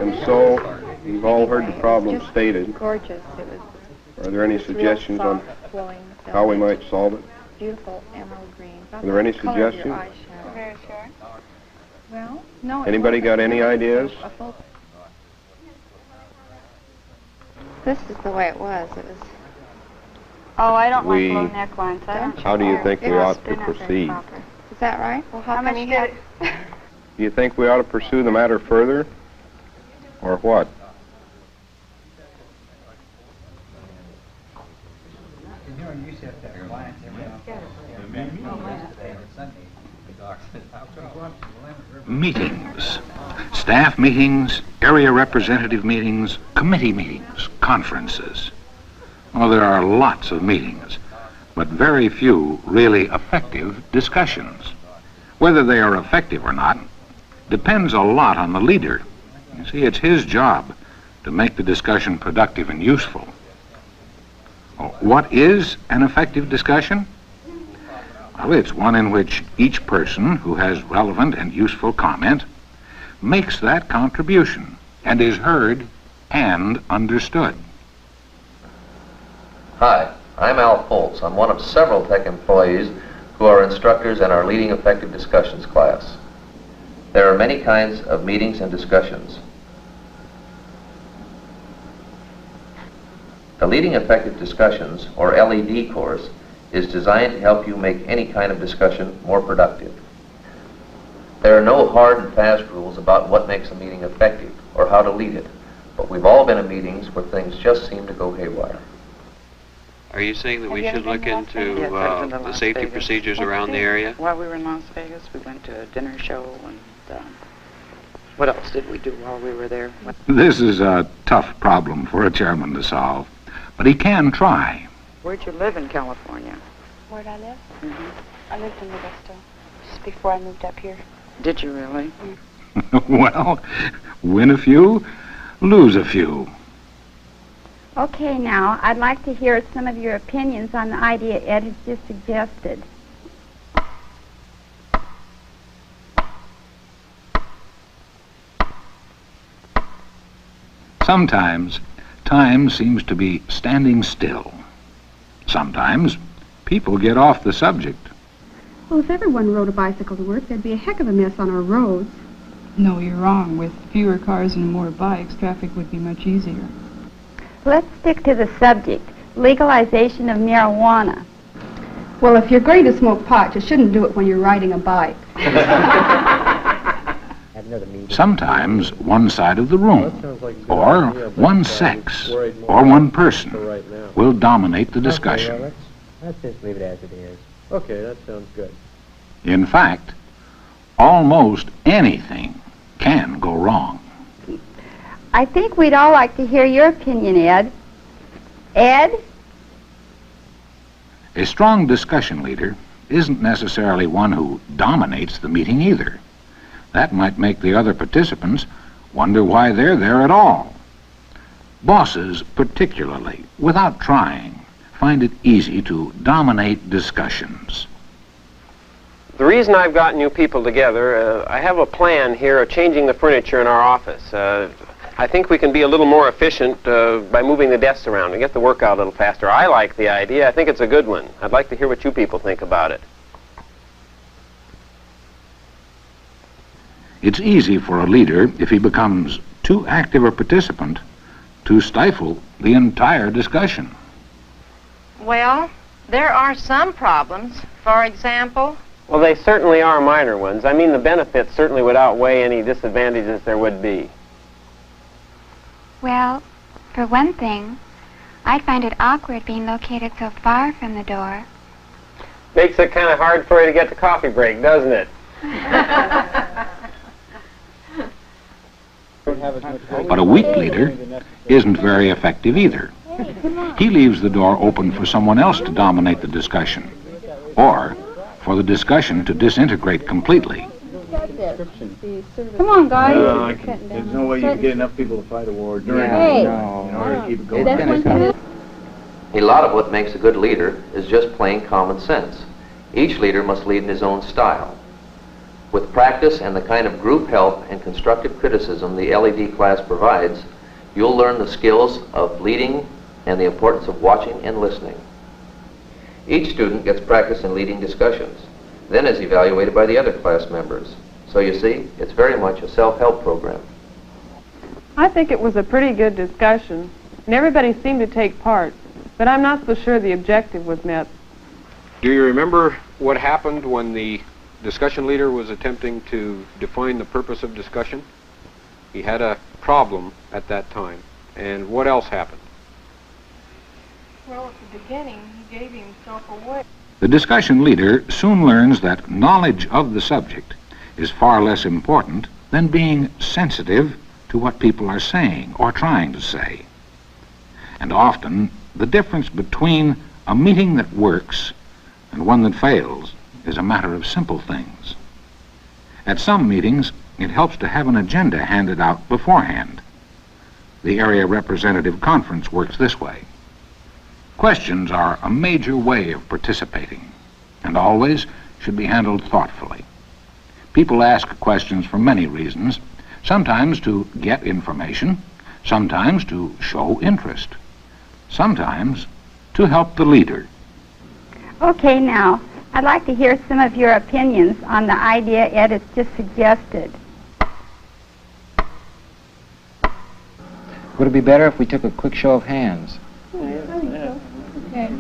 And so, you've all heard the problem stated. Gorgeous. It was. Are there any suggestions on how we might solve it? Beautiful emerald green. Are there any suggestions? Very sure. Well, no. Anybody got any ideas? This is the way it was. It was. Oh, I don't like low necklines. I don't. How do you think we ought to proceed? Is that right? Well, how much many did have? Do you think we ought to pursue the matter further, or what? Meetings, staff meetings, area representative meetings, committee meetings, conferences. Well, there are lots of meetings, but very few really effective discussions. Whether they are effective or not depends a lot on the leader. You see, it's his job to make the discussion productive and useful. What is an effective discussion? Well, it's one in which each person who has relevant and useful comment makes that contribution and is heard and understood. Hi, I'm Al Foltz. I'm one of several tech employees who are instructors in our Leading Effective Discussions class. There are many kinds of meetings and discussions. The Leading Effective Discussions, or LED course, is designed to help you make any kind of discussion more productive. There are no hard and fast rules about what makes a meeting effective or how to lead it, but we've all been in meetings where things just seem to go haywire. Are you saying that we should look into the safety procedures around the area? While we were in Las Vegas, we went to a dinner show, and what else did we do while we were there? This is a tough problem for a chairman to solve, but he can try. Where'd you live in California? Where'd I live? Mm-hmm. I lived in Modesto, just before I moved up here. Did you really? Well, win a few, lose a few. Okay, now, I'd like to hear some of your opinions on the idea Ed has just suggested. Sometimes, time seems to be standing still. Sometimes, people get off the subject. Well, if everyone rode a bicycle to work, there'd be a heck of a mess on our roads. No, you're wrong. With fewer cars and more bikes, traffic would be much easier. Let's stick to the subject, legalization of marijuana. Well, if you're going to smoke pot, you shouldn't do it when you're riding a bike. Sometimes one side of the room, or one sex, or one person will dominate the discussion. Let's just leave it as it is. Okay, that sounds good. In fact, almost anything can go wrong. I think we'd all like to hear your opinion, Ed. Ed? A strong discussion leader isn't necessarily one who dominates the meeting either. That might make the other participants wonder why they're there at all. Bosses, particularly, without trying, find it easy to dominate discussions. The reason I've gotten you people together, I have a plan here of changing the furniture in our office. I think we can be a little more efficient by moving the desks around and get the work out a little faster. I like the idea. I think it's a good one. I'd like to hear what you people think about it. It's easy for a leader, if he becomes too active a participant, to stifle the entire discussion. Well, there are some problems. For example? Well, they certainly are minor ones. I mean, the benefits certainly would outweigh any disadvantages there would be. Well, for one thing, I'd find it awkward being located so far from the door. Makes it kind of hard for you to get to coffee break, doesn't it? But a weak leader isn't very effective either. He leaves the door open for someone else to dominate the discussion, or for the discussion to disintegrate completely. Come on, guys. There's no way you can get enough people to fight a war during in order to keep it going. A lot of what makes a good leader is just plain common sense. Each leader must lead in his own style. With practice and the kind of group help and constructive criticism the LED class provides, you'll learn the skills of leading and the importance of watching and listening. Each student gets practice in leading discussions, then is evaluated by the other class members. So you see, it's very much a self-help program. I think it was a pretty good discussion, and everybody seemed to take part, but I'm not so sure the objective was met. Do you remember what happened when the discussion leader was attempting to define the purpose of discussion? He had a problem at that time. And what else happened? Well, at the beginning, he gave himself away. The discussion leader soon learns that knowledge of the subject is far less important than being sensitive to what people are saying or trying to say. And often, the difference between a meeting that works and one that fails is a matter of simple things. At some meetings, it helps to have an agenda handed out beforehand. The area representative conference works this way. Questions are a major way of participating, and always should be handled thoughtfully. People ask questions for many reasons, sometimes to get information, sometimes to show interest, sometimes to help the leader. Okay, now, I'd like to hear some of your opinions on the idea Ed has just suggested. Would it be better if we took a quick show of hands? Okay.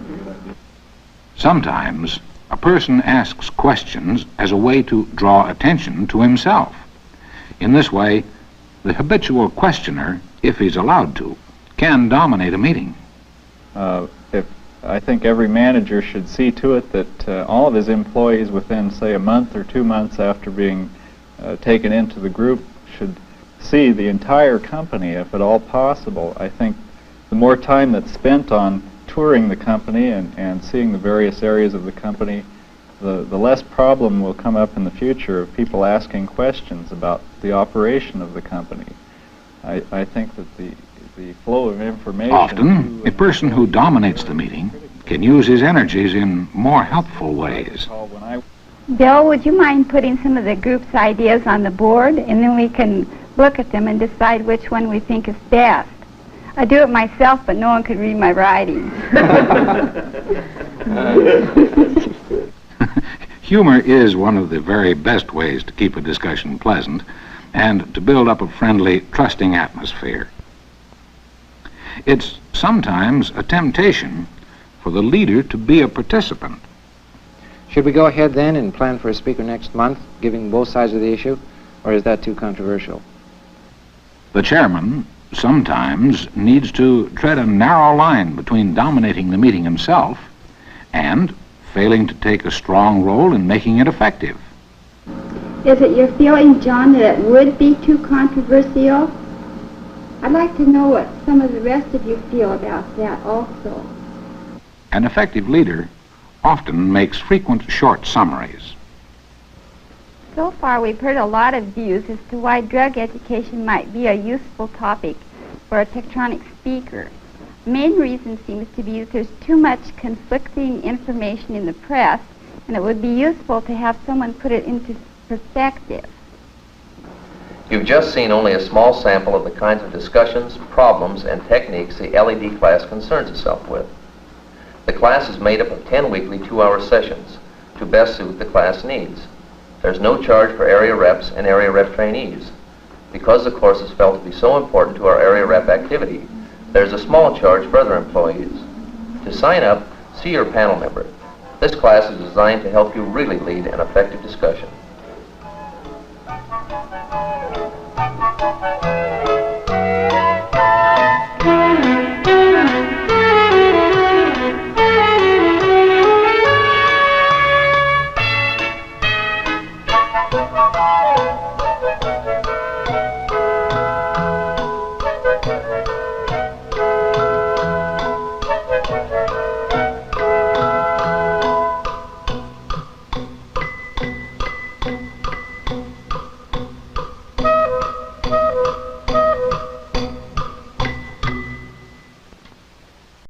Sometimes a person asks questions as a way to draw attention to himself. In this way, the habitual questioner, if he's allowed to, can dominate a meeting. I think every manager should see to it that all of his employees within, say, a month or 2 months after being taken into the group should see the entire company, if at all possible. I think the more time that's spent on touring the company and seeing the various areas of the company, the less problem will come up in the future of people asking questions about the operation of the company. I think that the flow of information... Often, a person who dominates the meeting can use his energies in more helpful ways. Bill, would you mind putting some of the group's ideas on the board, and then we can look at them and decide which one we think is best? I do it myself, but no one could read my writing. Humor is one of the very best ways to keep a discussion pleasant and to build up a friendly, trusting atmosphere. It's sometimes a temptation for the leader to be a participant. Should we go ahead then and plan for a speaker next month, giving both sides of the issue, or is that too controversial? The chairman sometimes needs to tread a narrow line between dominating the meeting himself and failing to take a strong role in making it effective. Is it your feeling, John, that it would be too controversial? I'd like to know what some of the rest of you feel about that also. An effective leader often makes frequent short summaries. So far, we've heard a lot of views as to why drug education might be a useful topic for a Tektronic speaker. The main reason seems to be that there's too much conflicting information in the press, and it would be useful to have someone put it into perspective. You've just seen only a small sample of the kinds of discussions, problems, and techniques the LED class concerns itself with. The class is made up of 10 weekly 2-hour sessions to best suit the class needs. There's no charge for area reps and area rep trainees. Because the course is felt to be so important to our area rep activity, there's a small charge for other employees. To sign up, see your panel member. This class is designed to help you really lead an effective discussion.